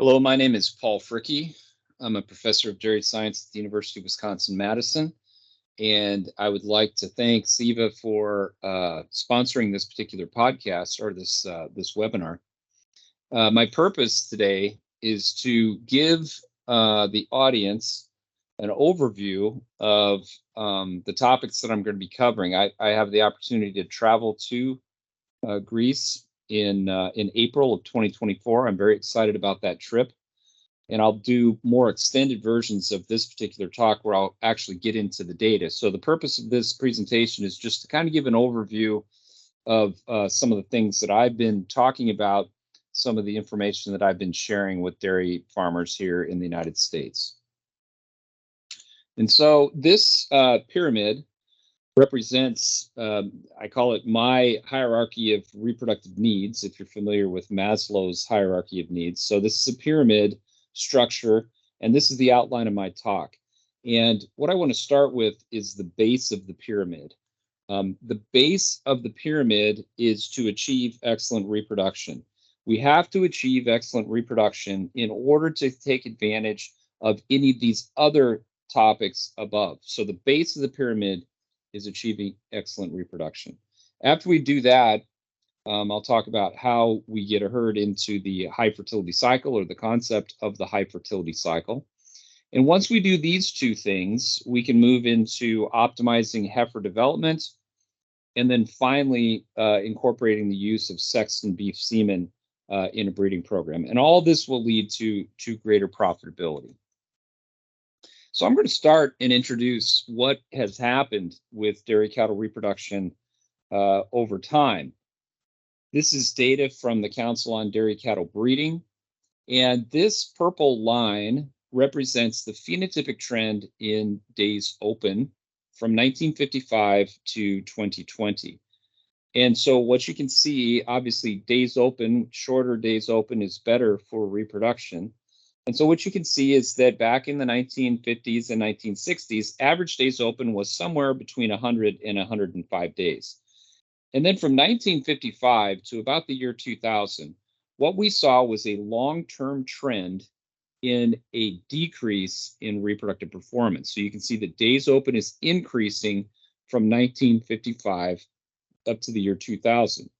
Hello, my name is Paul Fricke. I'm a professor of dairy science at the University of Wisconsin-Madison, and I would like to thank SIVA for sponsoring this particular podcast or this webinar. My purpose today is to give the audience an overview of the topics that I'm going to be covering. I have the opportunity to travel to Greece in April of 2024. I'm very excited about that trip, and I'll do more extended versions of this particular talk where I'll actually get into the data. So the purpose of this presentation is just to kind of give an overview of some of the things that I've been talking about, some of the information that I've been sharing with dairy farmers here in the United States. And so this pyramid represents, I call it my hierarchy of reproductive needs, if you're familiar with Maslow's hierarchy of needs. So this is a pyramid structure, and this is the outline of my talk. And what I want to start with is the base of the pyramid. The base of the pyramid is to achieve excellent reproduction. We have to achieve excellent reproduction in order to take advantage of any of these other topics above. So the base of the pyramid is achieving excellent reproduction. After we do that, I'll talk about how we get a herd into the high fertility cycle, or the concept of the high fertility cycle. And once we do these two things, we can move into optimizing heifer development, and then finally incorporating the use of sexed beef semen in a breeding program. And all this will lead to greater profitability. So I'm going to start and introduce what has happened with dairy cattle reproduction over time. This is data from the Council on Dairy Cattle Breeding, and this purple line represents the phenotypic trend in days open from 1955 to 2020. And so what you can see, obviously, days open, shorter days open is better for reproduction. And so what you can see is that back in the 1950s and 1960s, average days open was somewhere between 100 and 105 days. And then from 1955 to about the year 2000, what we saw was a long-term trend in a decrease in reproductive performance. So you can see that days open is increasing from 1955 up to the year 2000.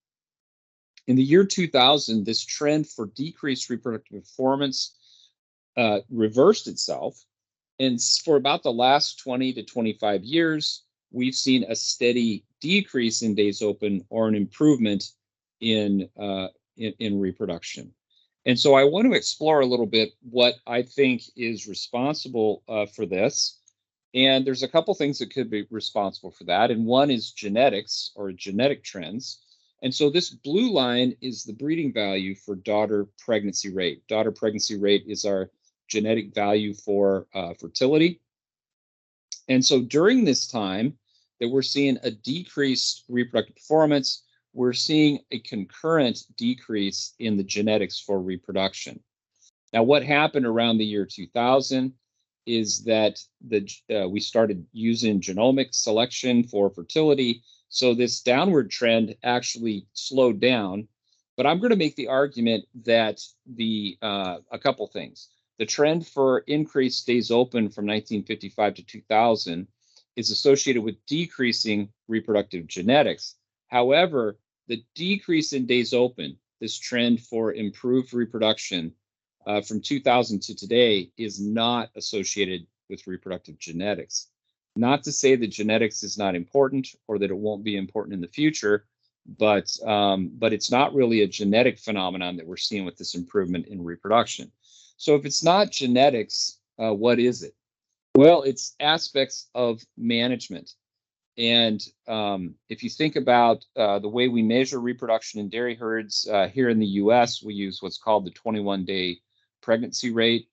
In the year 2000, this trend for decreased reproductive performance reversed itself, and for about the last 20 to 25 years, we've seen a steady decrease in days open or an improvement in reproduction. And so I want to explore a little bit what I think is responsible for this. And there's a couple things that could be responsible for that. And one is genetics, or genetic trends. And so this blue line is the breeding value for daughter pregnancy rate. Daughter pregnancy rate is our genetic value for fertility. And so during this time that we're seeing a decreased reproductive performance, we're seeing a concurrent decrease in the genetics for reproduction. Now, what happened around the year 2000 is that we started using genomic selection for fertility. So this downward trend actually slowed down. But I'm going to make the argument that a couple things. The trend for increased days open from 1955 to 2000 is associated with decreasing reproductive genetics. However, the decrease in days open, this trend for improved reproduction from 2000 to today, is not associated with reproductive genetics. Not to say that genetics is not important or that it won't be important in the future, but it's not really a genetic phenomenon that we're seeing with this improvement in reproduction. So if it's not genetics, what is it? Well, it's aspects of management. And if you think about the way we measure reproduction in dairy herds here in the US, we use what's called the 21-day pregnancy rate.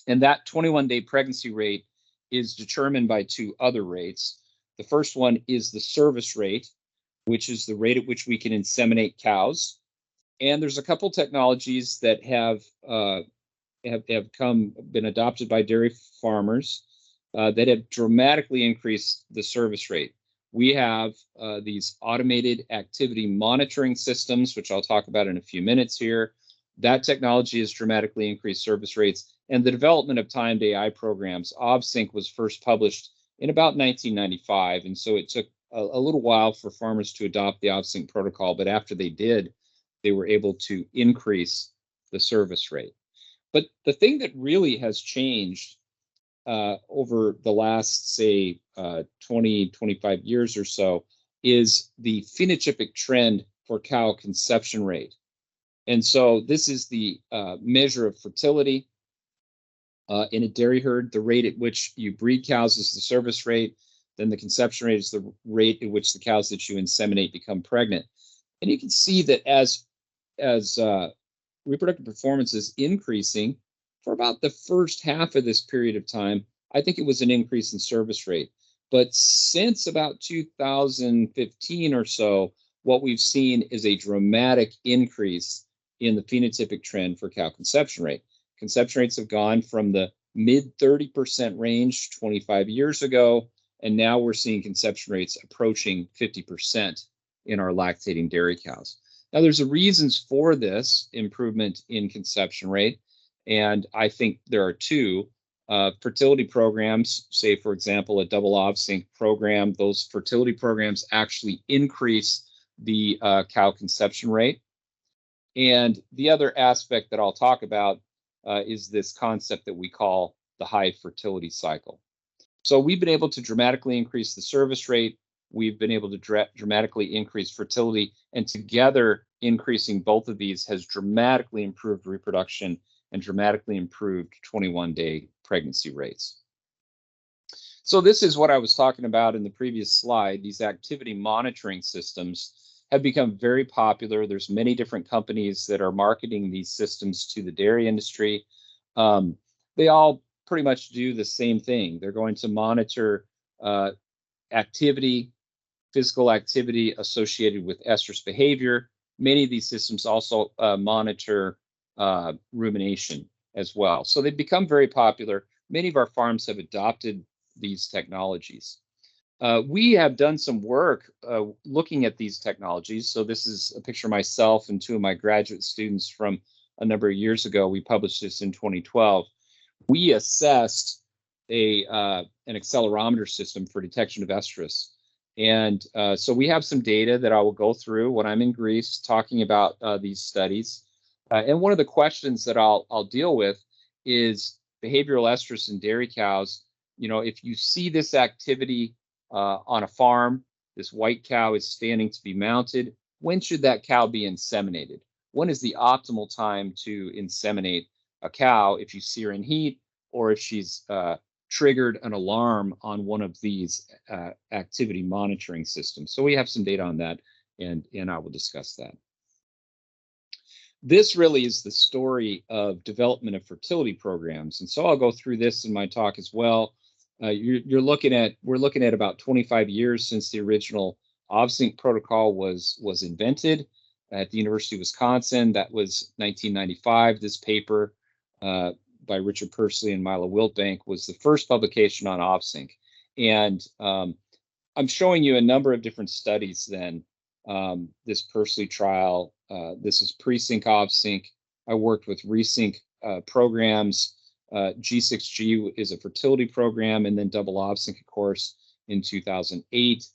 And that 21-day pregnancy rate is determined by two other rates. The first one is the service rate, which is the rate at which we can inseminate cows. And there's a couple technologies that have been adopted by dairy farmers that have dramatically increased the service rate. We have these automated activity monitoring systems, which I'll talk about in a few minutes here, That technology has dramatically increased service rates, and the development of timed AI programs. OBSYNC was first published in about 1995, and so it took a little while for farmers to adopt the OBSYNC protocol, but after they did, they were able to increase the service rate. But the thing that really has changed over the last, say, 20, 25 years or so is the phenotypic trend for cow conception rate. And so this is the measure of fertility in a dairy herd. The rate at which you breed cows is the service rate. Then the conception rate is the rate at which the cows that you inseminate become pregnant. And you can see that as reproductive performance is increasing for about the first half of this period of time, I think it was an increase in service rate. But since about 2015 or so, what we've seen is a dramatic increase in the phenotypic trend for cow conception rate. Conception rates have gone from the mid 30% range 25 years ago, and now we're seeing conception rates approaching 50% in our lactating dairy cows. Now, there's reasons for this improvement in conception rate, and I think there are two. Fertility programs, say, for example, a double OBSYNC program, those fertility programs actually increase the cow conception rate. And the other aspect that I'll talk about is this concept that we call the high fertility cycle. So we've been able to dramatically increase the service rate. We've been able to dramatically increase fertility, and together increasing both of these has dramatically improved reproduction and dramatically improved 21-day pregnancy rates. So this is what I was talking about in the previous slide. These activity monitoring systems have become very popular. There's many different companies that are marketing these systems to the dairy industry. They all pretty much do the same thing. They're going to monitor activity, physical activity associated with estrus behavior. Many of these systems also monitor rumination as well. So they've become very popular. Many of our farms have adopted these technologies. We have done some work looking at these technologies. So this is a picture of myself and two of my graduate students from a number of years ago. We published this in 2012. We assessed an accelerometer system for detection of estrus. And so we have some data that I will go through when I'm in Greece talking about these studies. And one of the questions that I'll deal with is behavioral estrus in dairy cows. You know, if you see this activity on a farm, this white cow is standing to be mounted, when should that cow be inseminated? When is the optimal time to inseminate a cow if you see her in heat or if she's triggered an alarm on one of these activity monitoring systems? So we have some data on that, and I will discuss that. This really is the story of development of fertility programs, and so I'll go through this in my talk as well. We're looking at about 25 years since the original OBSYNC protocol was invented at the University of Wisconsin. That was 1995. This paper by Richard Pursley and Milo Wiltbank was the first publication on OBSYNC. And I'm showing you a number of different studies then. This Pursley trial, this is pre-sync OBSYNC. I worked with resync programs. G6G is a fertility program, and then double OBSYNC, of course, in 2008.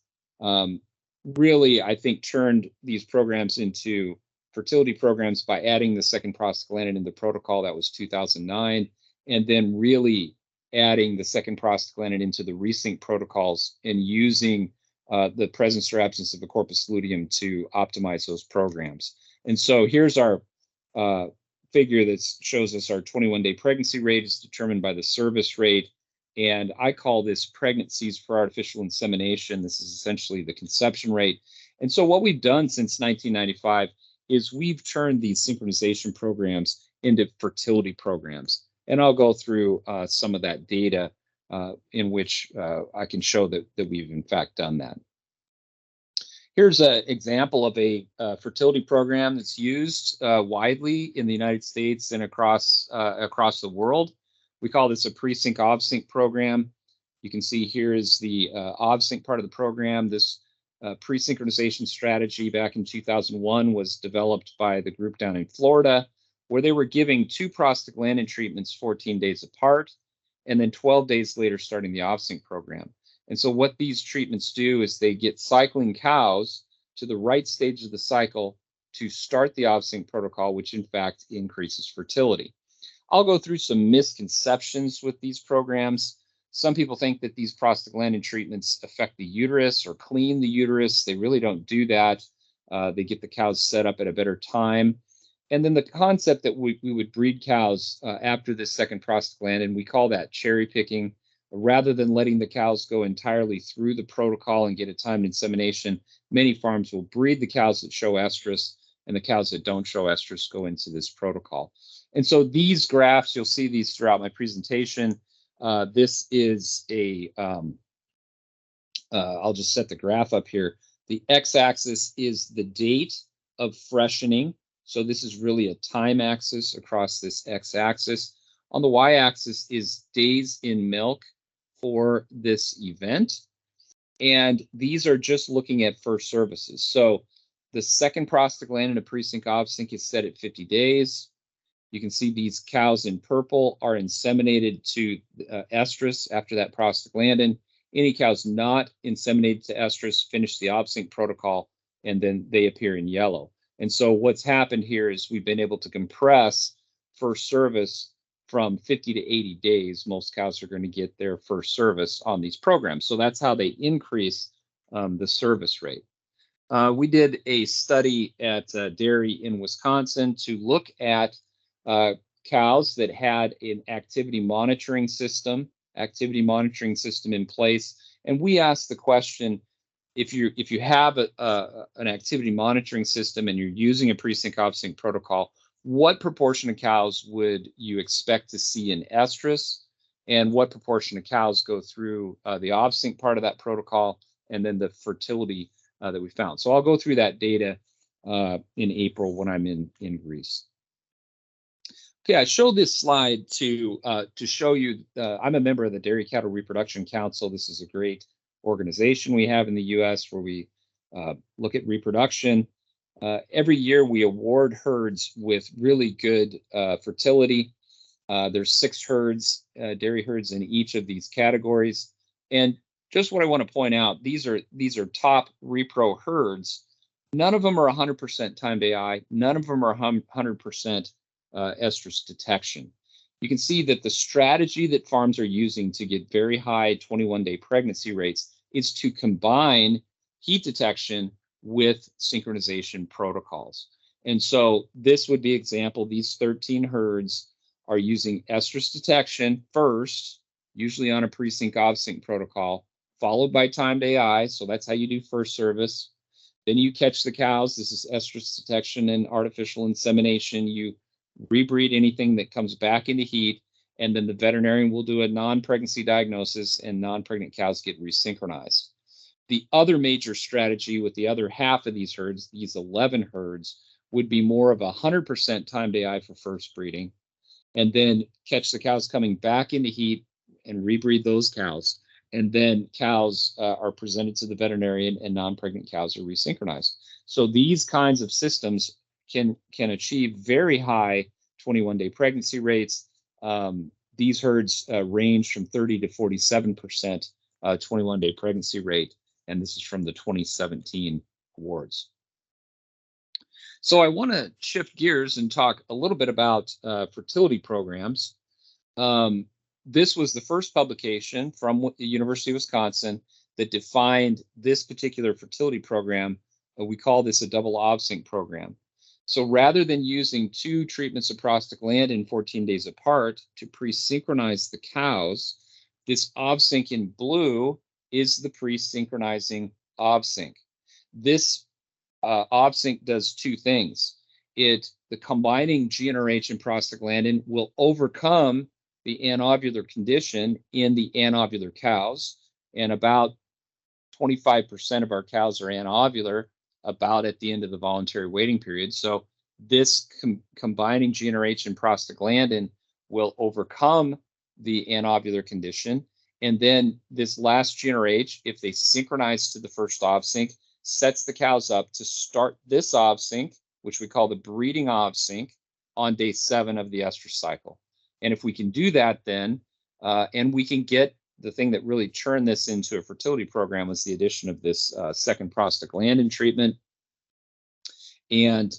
Really, I think, turned these programs into fertility programs by adding the second prostaglandin in the protocol. That was 2009, and then really adding the second prostaglandin into the resync protocols and using the presence or absence of a corpus luteum to optimize those programs. And so here's our figure that shows us our 21-day pregnancy rate is determined by the service rate. And I call this pregnancies for artificial insemination. This is essentially the conception rate. And so what we've done since 1995 is we've turned these synchronization programs into fertility programs. And I'll go through some of that data in which I can show that we've in fact done that. Here's an example of a fertility program that's used widely in the United States and across the world. We call this a pre-sync OBSYNC program. You can see here is the OBSYNC part of the program. This pre-synchronization strategy back in 2001 was developed by the group down in Florida, where they were giving 2 prostaglandin treatments 14 days apart, and then 12 days later starting the OVSYNC program. And so what these treatments do is they get cycling cows to the right stage of the cycle to start the OVSYNC protocol, which in fact increases fertility. I'll go through some misconceptions with these programs. Some people think that these prostaglandin treatments affect the uterus or clean the uterus. They really don't do that. They get the cows set up at a better time. And then the concept that we would breed cows after this second prostaglandin, we call that cherry picking. Rather than letting the cows go entirely through the protocol and get a timed insemination, many farms will breed the cows that show estrus, and the cows that don't show estrus go into this protocol. And so these graphs, you'll see these throughout my presentation. This is a, I'll just set the graph up here. The x-axis is the date of freshening. So this is really a time axis across this x-axis. On the y-axis is days in milk for this event. And these are just looking at first services. So the second prostaglandin, a pre-sync OVSYNC, is set at 50 days. You can see these cows in purple are inseminated to estrus after that prostaglandin. Any cows not inseminated to estrus finish the OVSYNC protocol, and then they appear in yellow. And so what's happened here is we've been able to compress first service from 50 to 80 days. Most cows are going to get their first service on these programs. So that's how they increase the service rate. We did a study at dairy in Wisconsin to look at cows that had an activity monitoring system in place. And we asked the question, if you have an activity monitoring system and you're using a pre-sync OVSYNC protocol, what proportion of cows would you expect to see in estrus, and what proportion of cows go through the OVSYNC part of that protocol, and then the fertility that we found. So I'll go through that data in April when I'm in Greece. Okay, I showed this slide to show you, I'm a member of the Dairy Cattle Reproduction Council. This is a great organization we have in the U.S. where we look at reproduction. Every year we award herds with really good fertility. There's 6 herds, dairy herds in each of these categories. And just what I want to point out, these are top repro herds. None of them are 100% timed AI. None of them are 100% estrus detection. You can see that the strategy that farms are using to get very high 21-day pregnancy rates is to combine heat detection with synchronization protocols. And so this would be example, these 13 herds are using estrus detection first, usually on a pre-sync OVSYNC protocol, followed by timed AI. So that's how you do first service. Then you catch the cows. This is estrus detection and artificial insemination. You rebreed anything that comes back into heat, and then the veterinarian will do a non-pregnancy diagnosis, and non-pregnant cows get resynchronized. The other major strategy with the other half of these herds, these 11 herds, would be more of 100% timed AI for first breeding, and then catch the cows coming back into heat and rebreed those cows. And then cows are presented to the veterinarian, and non-pregnant cows are resynchronized. So these kinds of systems can achieve very high 21-day pregnancy rates. These herds range from 30 to 47% 21-day pregnancy rate, and this is from the 2017 awards. So I want to shift gears and talk a little bit about fertility programs. This was the first publication from the University of Wisconsin that defined this particular fertility program. We call this a double OVSYNC program. So rather than using 2 treatments of prostaglandin 14 days apart to pre-synchronize the cows, this OVSYNC in blue is the pre-synchronizing OVSYNC. This OVSYNC does 2 things. The combining GnRH and prostaglandin will overcome the anovular condition in the anovular cows, and about 25% of our cows are anovular about at the end of the voluntary waiting period. So this combining GnRH and prostaglandin will overcome the anovular condition. And then this last GnRH, if they synchronize to the first OVSYNC, sets the cows up to start this OVSYNC, which we call the breeding OVSYNC, on day 7 of the estrus cycle. And if we can do that, then, and we can get the thing that really turned this into a fertility program was the addition of this second prostaglandin treatment. And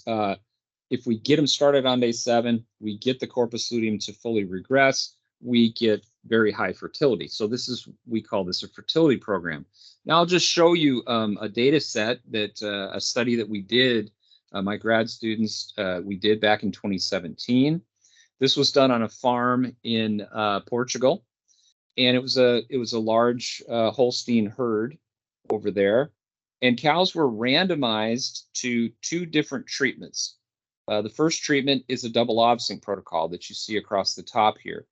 if we get them started on day 7, we get the corpus luteum to fully regress, we get very high fertility. So this is, we call this a fertility program. Now I'll just show you a data set that a study that we did, my grad students, we did back in 2017. This was done on a farm in Portugal, and it was a large Holstein herd over there, and cows were randomized to 2 different treatments. The first treatment is a double ovsync protocol that you see across the top here.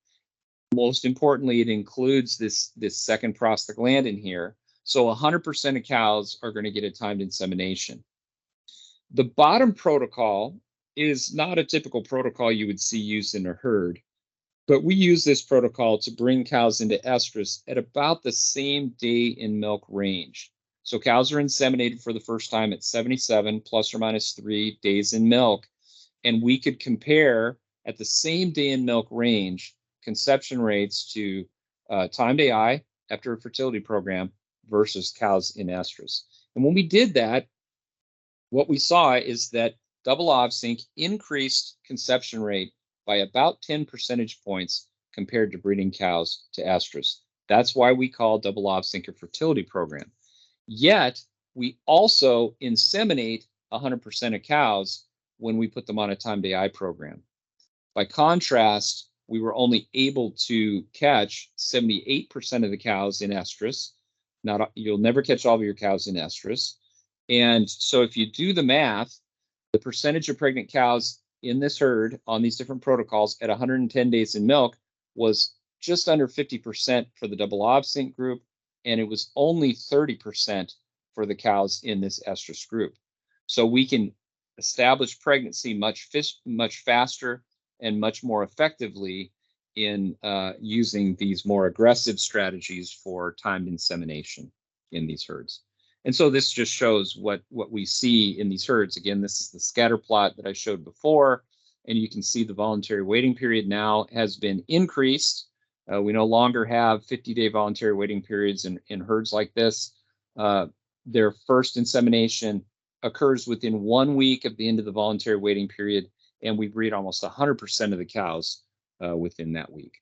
Most importantly, it includes this second prostaglandin here. So 100% of cows are going to get a timed insemination. The bottom protocol is not a typical protocol you would see used in a herd, but we use this protocol to bring cows into estrus at about the same day in milk range. So cows are inseminated for the first time at 77 plus or minus 3 days in milk, and we could compare at the same day in milk range conception rates to timed AI after a fertility program versus cows in estrus. And when we did that, what we saw is that double ovsync increased conception rate by about 10 percentage points compared to breeding cows to estrus. That's why we call double ovsync a fertility program. Yet, we also inseminate 100% of cows when we put them on a timed AI program. By contrast, we were only able to catch 78% of the cows in estrus. You'll never catch all of your cows in estrus. And so if you do the math, the percentage of pregnant cows in this herd on these different protocols at 110 days in milk was just under 50% for the double ovsync group, and it was only 30% for the cows in this estrus group. So we can establish pregnancy much faster and much more effectively in using these more aggressive strategies for timed insemination in these herds. And so this just shows what we see in these herds. Again, this is the scatter plot that I showed before, and you can see the voluntary waiting period now has been increased. We no longer have 50-day voluntary waiting periods in herds like this. Their first insemination occurs within 1 week of the end of the voluntary waiting period, and we breed almost 100% of the cows within that week.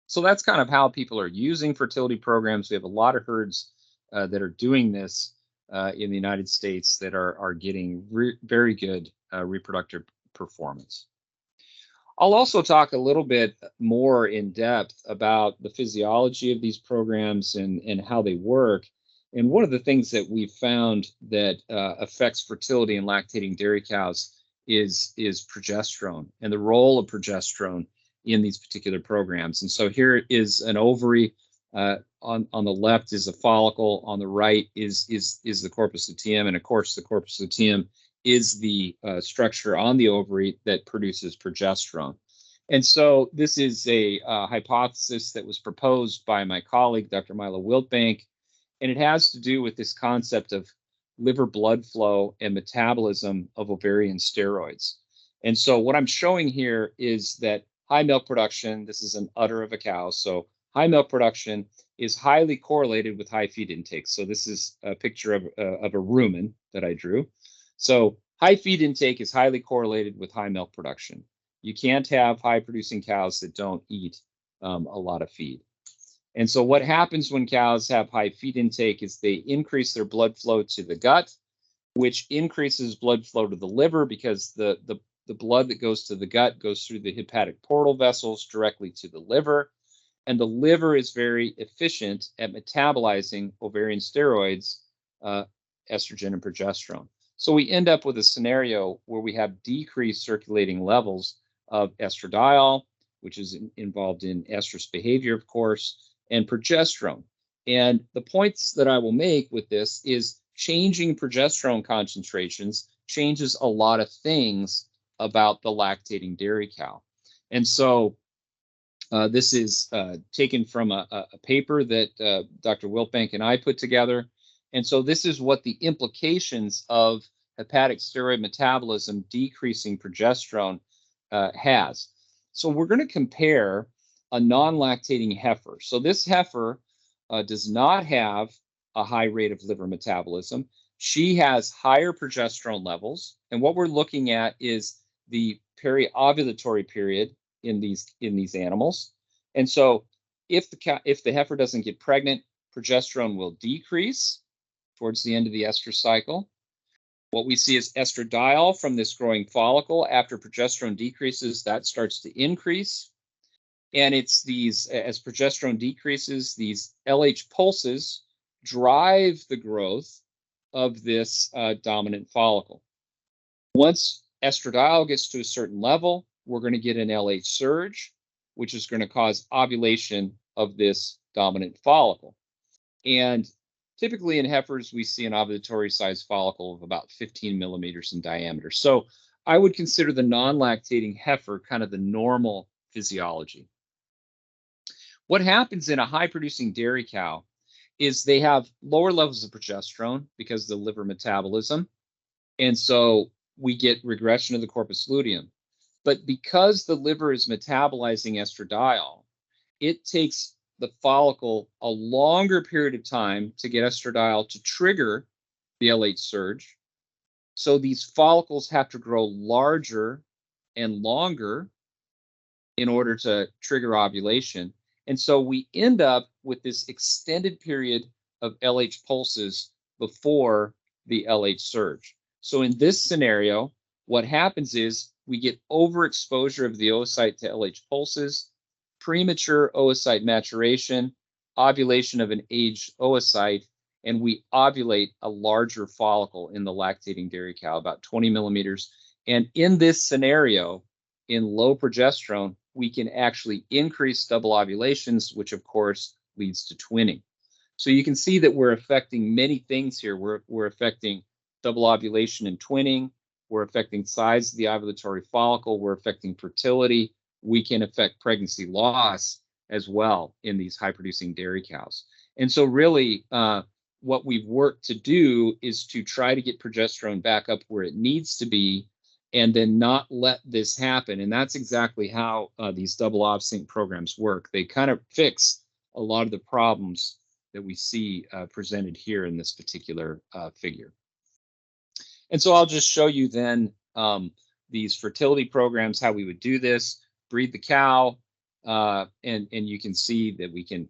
So that's kind of how people are using fertility programs. We have a lot of herds that are doing this in the United States that are getting very good reproductive performance. I'll also talk a little bit more in depth about the physiology of these programs and how they work. And one of the things that we've found that affects fertility in lactating dairy cows is progesterone and the role of progesterone in these particular programs. And so here is an ovary. On the left is a follicle. On the right is the corpus luteum, and of course the corpus luteum is the structure on the ovary that produces progesterone. And so this is a hypothesis that was proposed by my colleague, Dr. Milo Wiltbank, and it has to do with this concept of liver blood flow and metabolism of ovarian steroids. And so what I'm showing here is that high milk production, this is an udder of a cow, so high milk production is highly correlated with high feed intake. So this is a picture of a rumen that I drew. So high feed intake is highly correlated with high milk production. You can't have high producing cows that don't eat a lot of feed. And so what happens when cows have high feed intake is they increase their blood flow to the gut, which increases blood flow to the liver because the blood that goes to the gut goes through the hepatic portal vessels directly to the liver. And the liver is very efficient at metabolizing ovarian steroids, estrogen and progesterone. So we end up with a scenario where we have decreased circulating levels of estradiol, which is involved in estrus behavior, of course, and progesterone. And the points that I will make with this is changing progesterone concentrations changes a lot of things about the lactating dairy cow. And so this is taken from a paper that Dr. Wiltbank and I put together. And so this is what the implications of hepatic steroid metabolism decreasing progesterone has. So we're going to compare a non-lactating heifer. So this heifer does not have a high rate of liver metabolism. She has higher progesterone levels, and what we're looking at is the periovulatory period in these animals. And so if the heifer doesn't get pregnant, progesterone will decrease towards the end of the estrous cycle. What we see is estradiol from this growing follicle. After progesterone decreases, that starts to increase. And it's these, as progesterone decreases, these LH pulses drive the growth of this dominant follicle. Once estradiol gets to a certain level, we're going to get an LH surge, which is going to cause ovulation of this dominant follicle. And typically in heifers, we see an ovulatory size follicle of about 15 millimeters in diameter. So I would consider the non-lactating heifer kind of the normal physiology. What happens in a high-producing dairy cow is they have lower levels of progesterone because of the liver metabolism. And so we get regression of the corpus luteum. But because the liver is metabolizing estradiol, it takes the follicle a longer period of time to get estradiol to trigger the LH surge. So these follicles have to grow larger and longer in order to trigger ovulation. And so we end up with this extended period of LH pulses before the LH surge. So in this scenario, what happens is we get overexposure of the oocyte to LH pulses, premature oocyte maturation, ovulation of an aged oocyte, and we ovulate a larger follicle in the lactating dairy cow, about 20 millimeters. And in this scenario, in low progesterone, we can actually increase double ovulations, which of course leads to twinning. So you can see that we're affecting many things here. We're affecting double ovulation and twinning. We're affecting size of the ovulatory follicle. We're affecting fertility. We can affect pregnancy loss as well in these high-producing dairy cows. And so really what we've worked to do is to try to get progesterone back up where it needs to be and then not let this happen. And that's exactly how these double ov sync programs work. They kind of fix a lot of the problems that we see presented here in this particular figure. And so I'll just show you then these fertility programs, how we would do this, breed the cow, and you can see that we can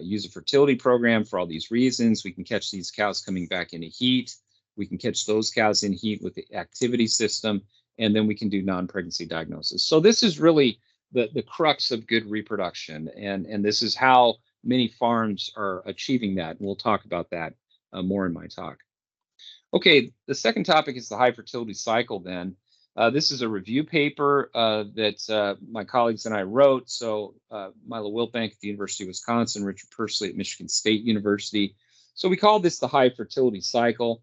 use a fertility program for all these reasons. We can catch these cows coming back into heat. We can catch those cows in heat with the activity system, and then we can do non-pregnancy diagnosis. So this is really the crux of good reproduction, and this is how many farms are achieving that. And we'll talk about that more in my talk. Okay, the second topic is the high fertility cycle then. This is a review paper that my colleagues and I wrote. So Milo Wilbank at the University of Wisconsin, Richard Pursley at Michigan State University. So we call this the high fertility cycle.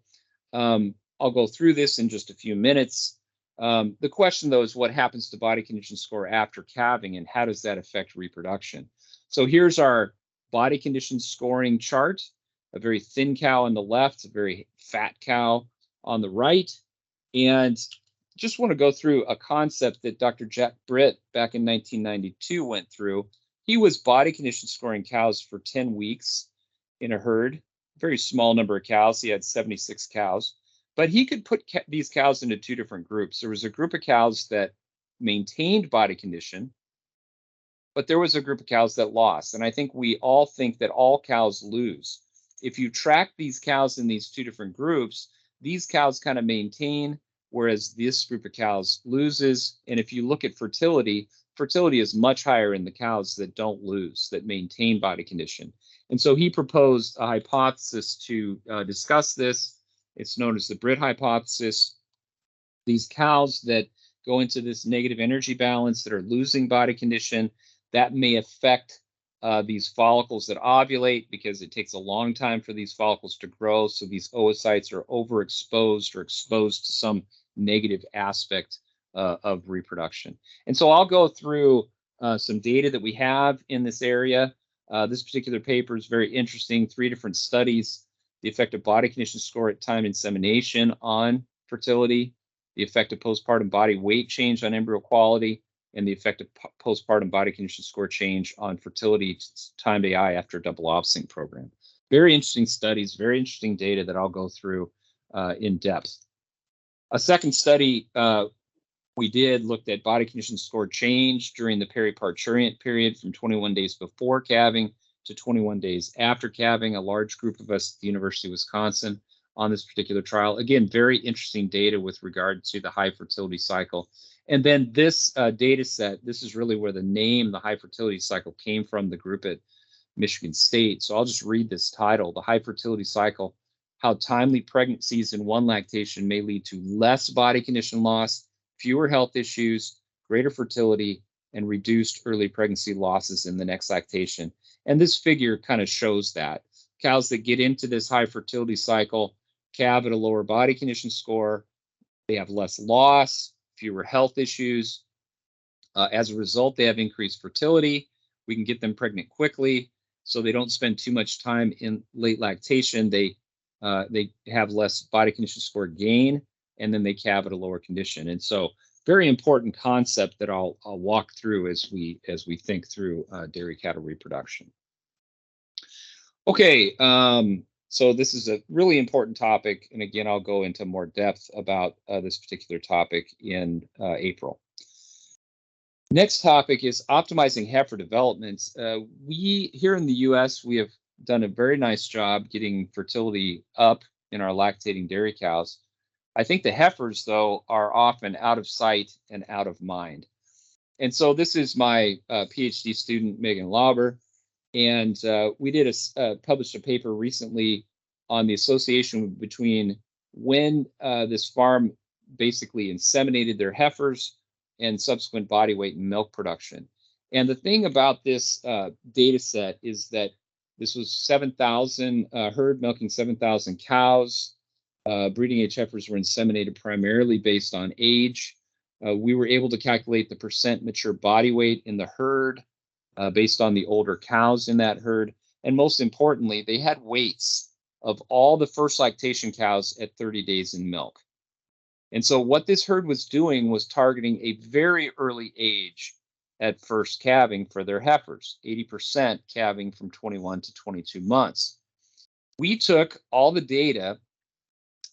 I'll go through this in just a few minutes. The question, though, is what happens to body condition score after calving and how does that affect reproduction? So here's our body condition scoring chart. A very thin cow on the left, a very fat cow on the right. And just want to go through a concept that Dr. Jack Britt back in 1992 went through. He was body condition scoring cows for 10 weeks in a herd, a very small number of cows. He had 76 cows, but he could put these cows into two different groups. There was a group of cows that maintained body condition, but there was a group of cows that lost. And I think we all think that all cows lose. If you track these cows in these two different groups, these cows kind of maintain, whereas this group of cows loses. And if you look at fertility, fertility is much higher in the cows that don't lose, that maintain body condition. And so he proposed a hypothesis to discuss this. It's known as the Britt hypothesis. These cows that go into this negative energy balance that are losing body condition, that may affect these follicles that ovulate because it takes a long time for these follicles to grow. So these oocytes are overexposed or exposed to some negative aspect of reproduction. And so I'll go through some data that we have in this area. This particular paper is very interesting. 3 different studies, the effect of body condition score at time insemination on fertility, the effect of postpartum body weight change on embryo quality, and the effect of postpartum body condition score change on fertility time to AI after a double offsync program. Very interesting studies, very interesting data that I'll go through in depth. A second study we did looked at body condition score change during the periparturient period from 21 days before calving to 21 days after calving. A large group of us at the University of Wisconsin on this particular trial. Again, very interesting data with regard to the high fertility cycle. And then this data set, this is really where the name, the high fertility cycle, came from, the group at Michigan State. So I'll just read this title, The High Fertility Cycle, How Timely Pregnancies in One Lactation May Lead to Less Body Condition Loss, Fewer Health Issues, Greater Fertility, and Reduced Early Pregnancy Losses in the Next Lactation. And this figure kind of shows that. Cows that get into this high fertility cycle calve at a lower body condition score, they have less loss, fewer health issues. As a result, they have increased fertility. We can get them pregnant quickly, so they don't spend too much time in late lactation. They have less body condition score gain, and then they calve at a lower condition. And so, very important concept that I'll walk through as we think through dairy cattle reproduction. Okay, so this is a really important topic, and again, I'll go into more depth about this particular topic in April. Next topic is optimizing heifer development. We here in the U.S., we have done a very nice job getting fertility up in our lactating dairy cows. I think the heifers, though, are often out of sight and out of mind. And so this is my PhD student, Megan Lauber, and we did published a paper recently on the association between when this farm basically inseminated their heifers and subsequent body weight and milk production. And the thing about this data set is that this was 7,000 herd milking 7,000 cows. Breeding age heifers were inseminated primarily based on age. We were able to calculate the percent mature body weight in the herd based on the older cows in that herd. And most importantly, they had weights of all the first lactation cows at 30 days in milk. And so what this herd was doing was targeting a very early age at first calving for their heifers, 80% calving from 21 to 22 months. We took all the data,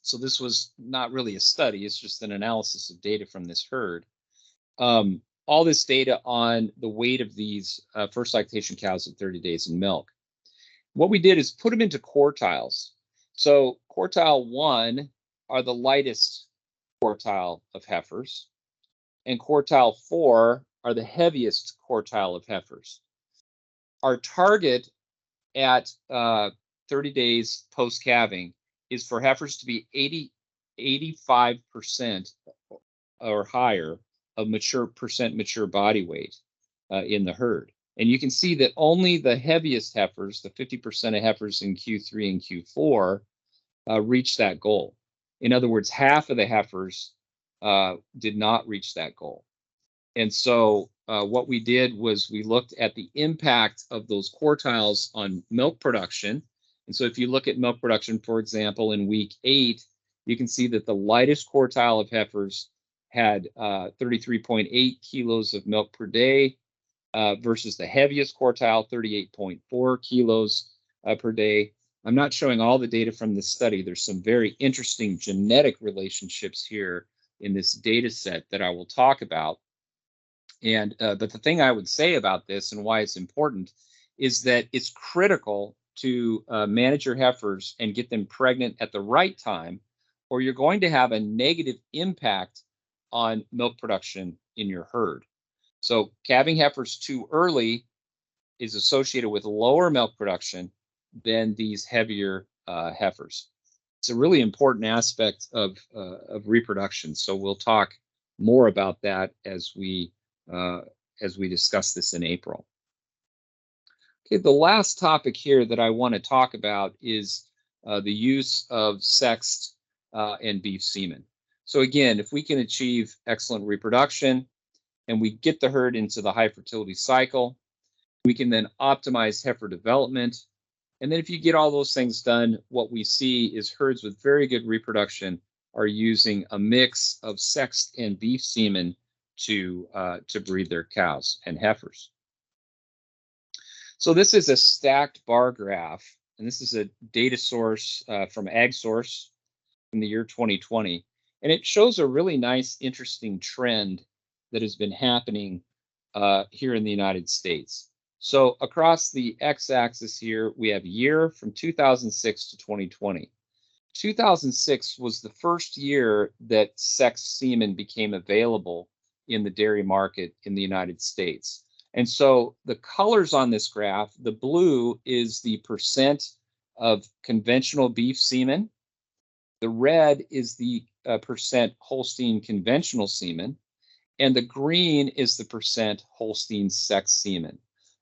so this was not really a study, it's just an analysis of data from this herd. All this data on the weight of these first lactation cows at 30 days in milk. What we did is put them into quartiles. So quartile 1 are the lightest quartile of heifers, and quartile 4 are the heaviest quartile of heifers. Our target at 30 days post-calving is for heifers to be 85% or higher of mature body weight in the herd. And you can see that only the heaviest heifers, the 50% of heifers in Q3 and Q4, reached that goal. In other words, half of the heifers did not reach that goal. And so what we did was we looked at the impact of those quartiles on milk production. And so if you look at milk production, for example, in week 8, you can see that the lightest quartile of heifers had 33.8 kilos of milk per day versus the heaviest quartile, 38.4 kilos per day. I'm not showing all the data from this study. There's some very interesting genetic relationships here in this data set that I will talk about. And but the thing I would say about this and why it's important is that it's critical to manage your heifers and get them pregnant at the right time, or you're going to have a negative impact on milk production in your herd. So calving heifers too early is associated with lower milk production than these heavier heifers. It's a really important aspect of reproduction. So we'll talk more about that as we discuss this in April. Okay, the last topic here that I want to talk about is the use of sexed and beef semen. So again, if we can achieve excellent reproduction and we get the herd into the high fertility cycle, we can then optimize heifer development. And then if you get all those things done, what we see is herds with very good reproduction are using a mix of sexed and beef semen to breed their cows and heifers. So this is a stacked bar graph, and this is a data source from AgSource in the year 2020. And it shows a really nice, interesting trend that has been happening here in the United States. So across the x-axis here, we have year from 2006 to 2020. 2006 was the first year that sexed semen became available in the dairy market in the United States. And so the colors on this graph, the blue is the percent of conventional beef semen. The red is the percent Holstein conventional semen. And the green is the percent Holstein sex semen.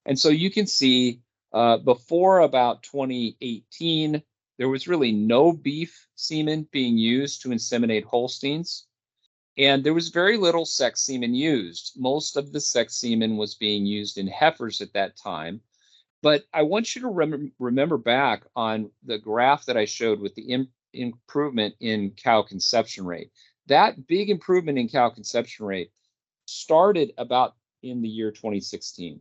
And so you can see before about 2018, there was really no beef semen being used to inseminate Holsteins. And there was very little sex semen used. Most of the sex semen was being used in heifers at that time. But I want you to remember back on the graph that I showed with the improvement in cow conception rate. That big improvement in cow conception rate started about in the year 2016.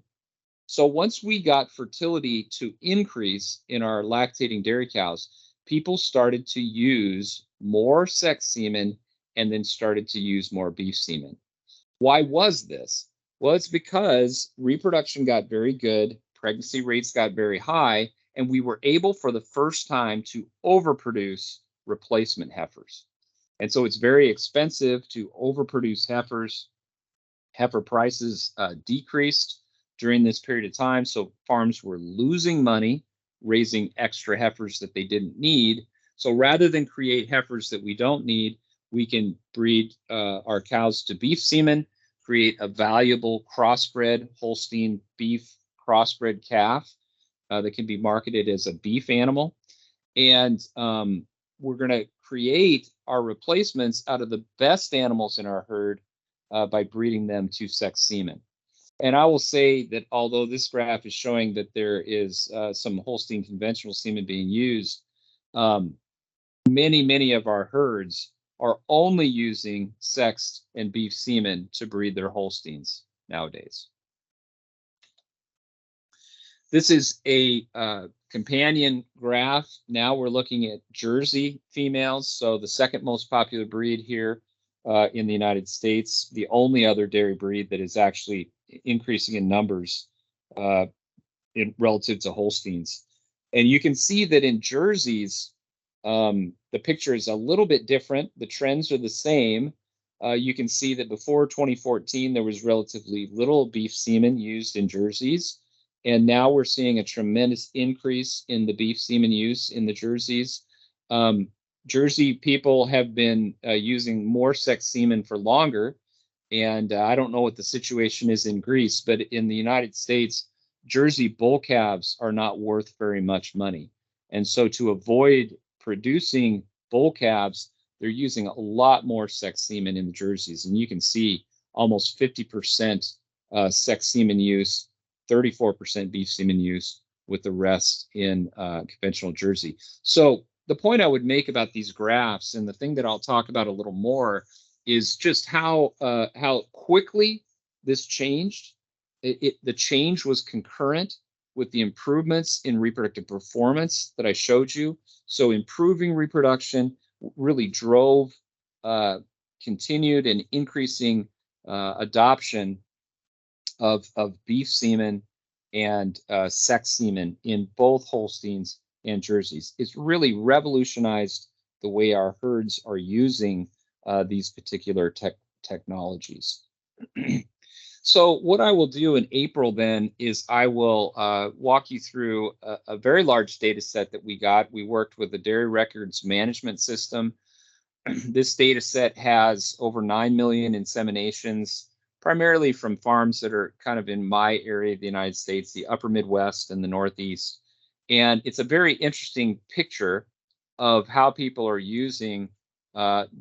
So once we got fertility to increase in our lactating dairy cows, people started to use more sex semen and then started to use more beef semen. Why was this? Well, it's because reproduction got very good, pregnancy rates got very high, and we were able for the first time to overproduce replacement heifers. And so it's very expensive to overproduce heifers. Heifer prices decreased during this period of time, so farms were losing money raising extra heifers that they didn't need. So rather than create heifers that we don't need, we can breed our cows to beef semen, create a valuable crossbred Holstein beef crossbred calf that can be marketed as a beef animal. And we're going to create our replacements out of the best animals in our herd by breeding them to sex semen. And I will say that although this graph is showing that there is some Holstein conventional semen being used, many of our herds are only using sexed and beef semen to breed their Holsteins nowadays. This is a companion graph. Now we're looking at Jersey females. So the second most popular breed here in the United States, the only other dairy breed that is actually increasing in numbers relative to Holsteins. And you can see that in Jerseys, the picture is a little bit different. The trends are the same. You can see that before 2014, there was relatively little beef semen used in Jerseys. And now we're seeing a tremendous increase in the beef semen use in the Jerseys. Jersey people have been using more sex semen for longer. And I don't know what the situation is in Greece, but in the United States, Jersey bull calves are not worth very much money. And so to avoid producing bull calves, they're using a lot more sex semen in the Jerseys. And you can see almost 50% sex semen use, 34% beef semen use, with the rest in conventional Jersey. So the point I would make about these graphs, and the thing that I'll talk about a little more, is just how quickly this changed. The change was concurrent with the improvements in reproductive performance that I showed you. So improving reproduction really drove continued and increasing adoption of beef semen and sex semen in both Holsteins and Jerseys. It's really revolutionized the way our herds are using these particular technologies. So what I will do in April then is I will walk you through a very large data set that we got. We worked with the Dairy Records Management System. This data set has over 9 million inseminations, primarily from farms that are kind of in my area of the United States, the upper Midwest and the Northeast. And it's a very interesting picture of how people are using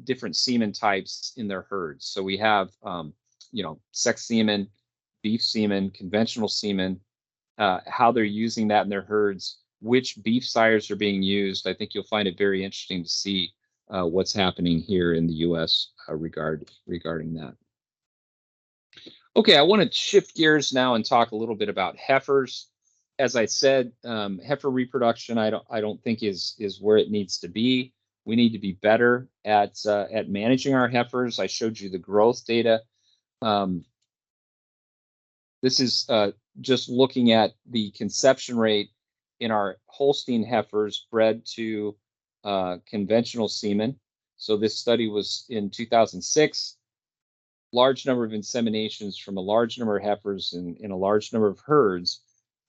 different semen types in their herds. So we have sex semen, beef semen, conventional semen, how they're using that in their herds, which beef sires are being used. I think you'll find it very interesting to see what's happening here in the U.S. Regarding that. Okay, I want to shift gears now and talk a little bit about heifers. As I said, heifer reproduction I don't think is where it needs to be. We need to be better at managing our heifers. I showed you the growth data. This is just looking at the conception rate in our Holstein heifers bred to conventional semen. So this study was in 2006. Large number of inseminations from a large number of heifers in a large number of herds.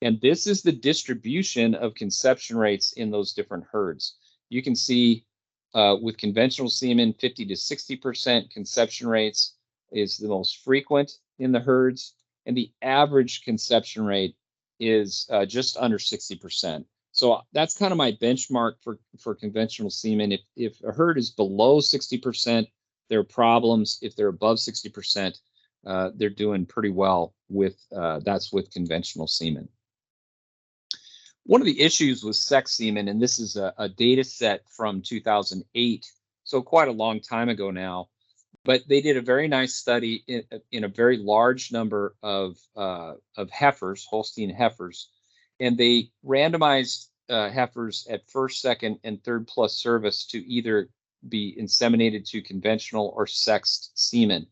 And this is the distribution of conception rates in those different herds. You can see with conventional semen, 50 to 60% conception rates is the most frequent in the herds. And the average conception rate is just under 60%. So that's kind of my benchmark for conventional semen. If a herd is below 60%, there are problems. If they're above 60%, they're doing pretty well with that's with conventional semen. One of the issues with sex semen, and this is a data set from 2008, so quite a long time ago now, but they did a very nice study in a very large number of heifers, Holstein heifers, and they randomized heifers at first, second, and third plus service to either be inseminated to conventional or sexed semen.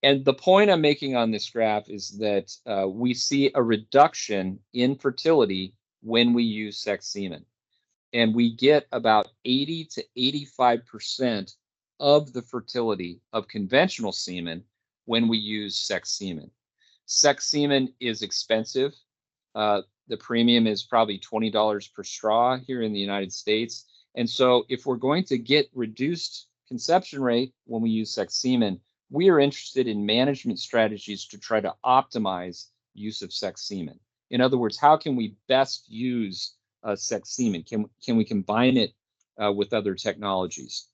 And the point I'm making on this graph is that we see a reduction in fertility when we use sex semen. And we get about 80 to 85% of the fertility of conventional semen when we use sex semen. Sex semen is expensive. The premium is probably $20 per straw here in the United States. And so if we're going to get reduced conception rate when we use sex semen, we are interested in management strategies to try to optimize use of sex semen. In other words, how can we best use sex semen? Can we combine it with other technologies?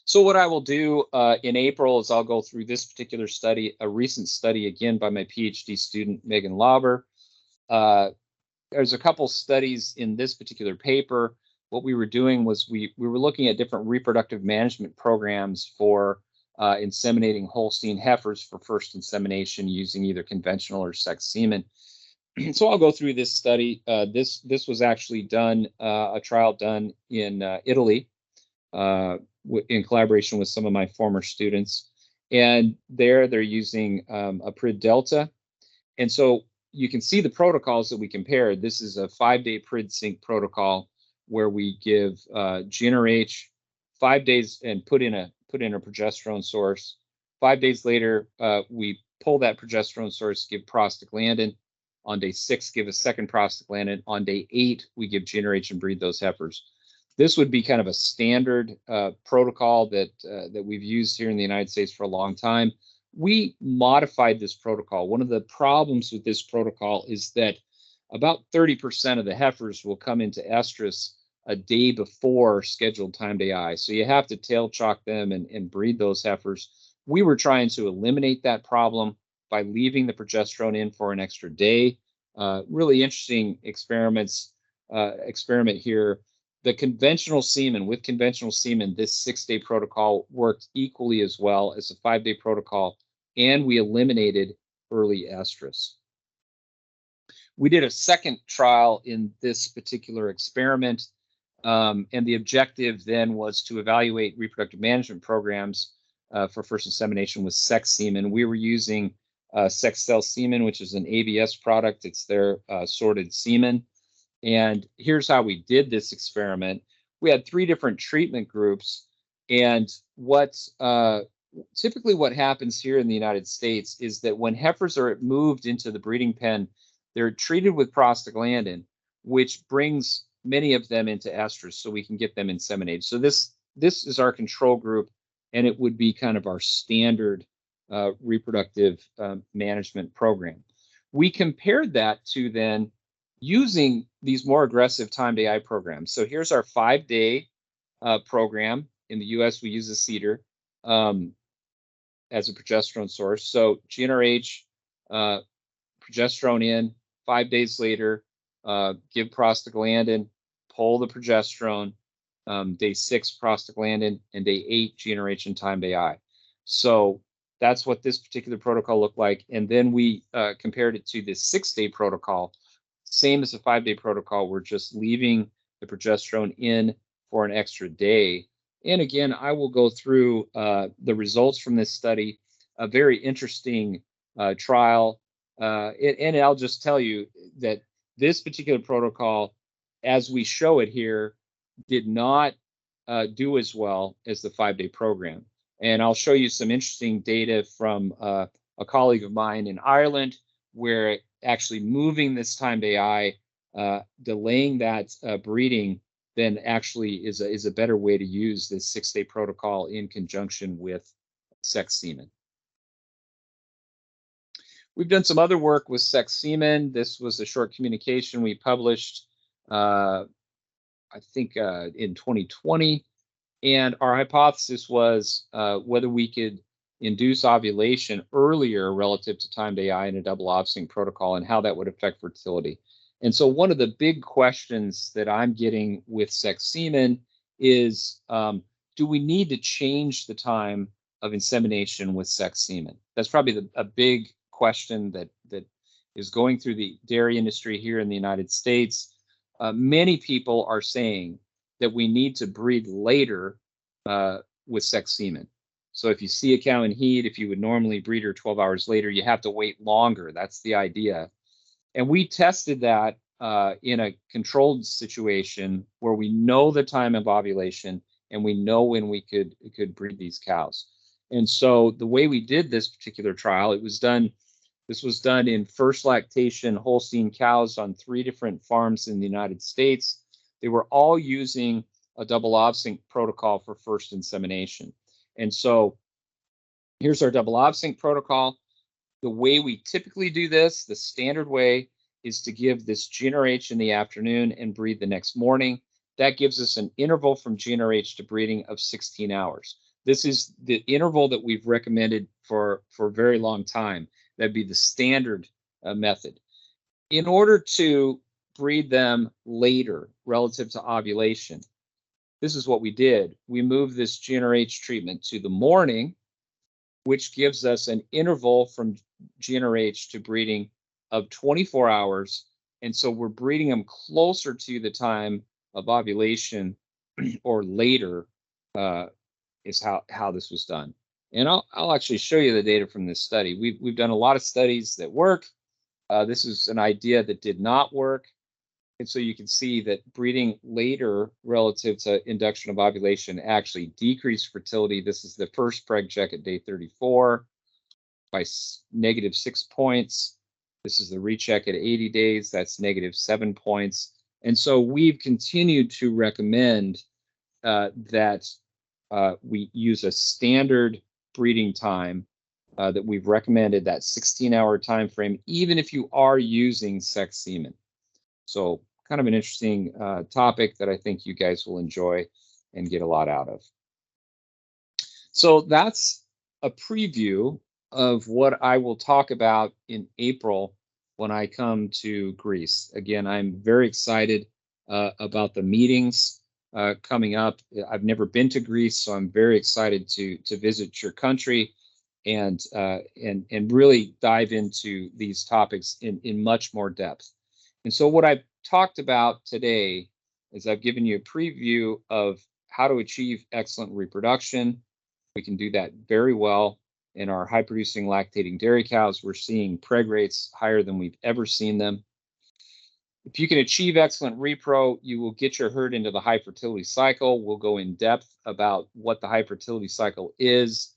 So what I will do in April is I'll go through this particular study, a recent study again by my PhD student, Megan Lauber. There's a couple studies in this particular paper. What we were doing was we were looking at different reproductive management programs for inseminating Holstein heifers for first insemination using either conventional or sex semen. So I'll go through this study. This was actually done, a trial done in Italy in collaboration with some of my former students. And they're using a PRID delta. And so you can see the protocols that we compared. This is a 5-day PRID sync protocol where we give GnRH 5 days and put in a progesterone source. 5 days later, we pull that progesterone source, give prostaglandin. On day 6, give a second prostaglandin. On day 8, we give GnRH and breed those heifers. This would be kind of a standard protocol that we've used here in the United States for a long time. We modified this protocol. One of the problems with this protocol is that about 30% of the heifers will come into estrus a day before scheduled time day I. So you have to tail chalk them and breed those heifers. We were trying to eliminate that problem by leaving the progesterone in for an extra day. Really interesting experiment here. The conventional semen, with conventional semen, this 6-day protocol worked equally as well as a 5-day protocol, and we eliminated early estrus. We did a second trial in this particular experiment, and the objective then was to evaluate reproductive management programs for first insemination with sex semen. We were using sex cell semen, which is an ABS product. It's their sorted semen. And here's how we did this experiment. We had 3 different treatment groups. And typically what happens here in the United States is that when heifers are moved into the breeding pen, they're treated with prostaglandin, which brings many of them into estrus so we can get them inseminated. So this is our control group, and it would be kind of our standard reproductive management program. We compared that to then using these more aggressive time day I programs. So here's our 5-day program. In the US, we use a cedar as a progesterone source. So GnRH, progesterone in, 5 days later, give prostaglandin, pull the progesterone, day 6 prostaglandin, and day 8 GnRH time AI. So that's what this particular protocol looked like. And then we compared it to the 6-day protocol, same as the 5-day protocol. We're just leaving the progesterone in for an extra day. And again, I will go through the results from this study, a very interesting trial. And I'll just tell you that this particular protocol, as we show it here, did not do as well as the 5-day program. And I'll show you some interesting data from a colleague of mine in Ireland, where actually moving this time to AI, delaying that breeding, then actually is a better way to use this 6-day protocol in conjunction with sex semen. We've done some other work with sex semen. This was a short communication we published, I think, in 2020. And our hypothesis was whether we could induce ovulation earlier relative to timed AI in a double ovsync protocol, and how that would affect fertility. And so one of the big questions that I'm getting with sex semen is, do we need to change the time of insemination with sex semen? That's probably a big question that is going through the dairy industry here in the United States. Many people are saying that we need to breed later with sex semen. So if you see a cow in heat, if you would normally breed her 12 hours later, you have to wait longer. That's the idea. And we tested that in a controlled situation where we know the time of ovulation and we know when we could breed these cows. And so the way we did this particular trial, this was done in first lactation Holstein cows on 3 different farms in the United States. They were all using a double ovsync protocol for first insemination. And so here's our double ovsync protocol. The way we typically do this, the standard way, is to give this GnRH in the afternoon and breed the next morning. That gives us an interval from GnRH to breeding of 16 hours. This is the interval that we've recommended for a very long time. That'd be the standard method. In order to breed them later relative to ovulation, this is what we did. We moved this GnRH treatment to the morning, which gives us an interval from GnRH to breeding of 24 hours. And so we're breeding them closer to the time of ovulation or later, is how this was done. And I'll actually show you the data from this study. We've done a lot of studies that work. This is an idea that did not work. And so you can see that breeding later relative to induction of ovulation actually decreased fertility. This is the first preg check at day 34 by -6 points. This is the recheck at 80 days. That's -7 points. And so we've continued to recommend that we use a standard breeding time that we've recommended, that 16-hour time frame, even if you are using sex semen. So kind of an interesting topic that I think you guys will enjoy and get a lot out of. So that's a preview of what I will talk about in April when I come to Greece. Again, I'm very excited about the meetings coming up. I've never been to Greece, so I'm very excited to visit your country and really dive into these topics in much more depth. And so what I've talked about today is I've given you a preview of how to achieve excellent reproduction. We can do that very well in our high-producing lactating dairy cows. We're seeing preg rates higher than we've ever seen them. If you can achieve excellent repro, you will get your herd into the high fertility cycle. We'll go in depth about what the high fertility cycle is.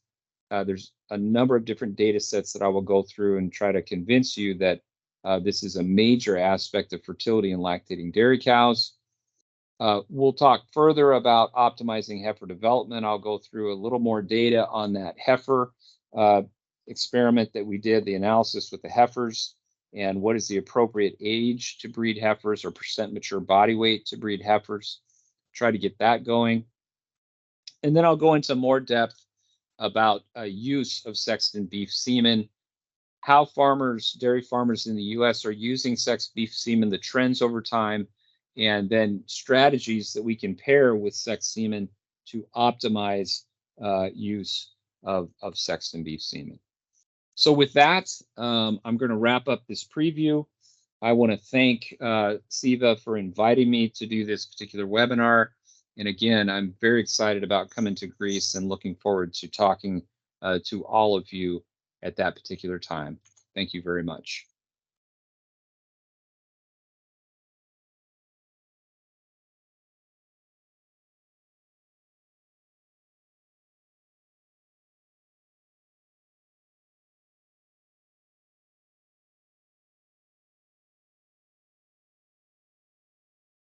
There's a number of different data sets that I will go through and try to convince you that this is a major aspect of fertility in lactating dairy cows. We'll talk further about optimizing heifer development. I'll go through a little more data on that heifer experiment that we did, the analysis with the heifers, and what is the appropriate age to breed heifers or percent mature body weight to breed heifers. Try to get that going. And then I'll go into more depth about use of sexed beef semen, how dairy farmers in the US are using sexed beef semen, the trends over time, and then strategies that we can pair with sexed semen to optimize use of sexed and beef semen. So with that, I'm going to wrap up this preview. I want to thank Siva for inviting me to do this particular webinar. And again, I'm very excited about coming to Greece and looking forward to talking to all of you at that particular time. Thank you very much.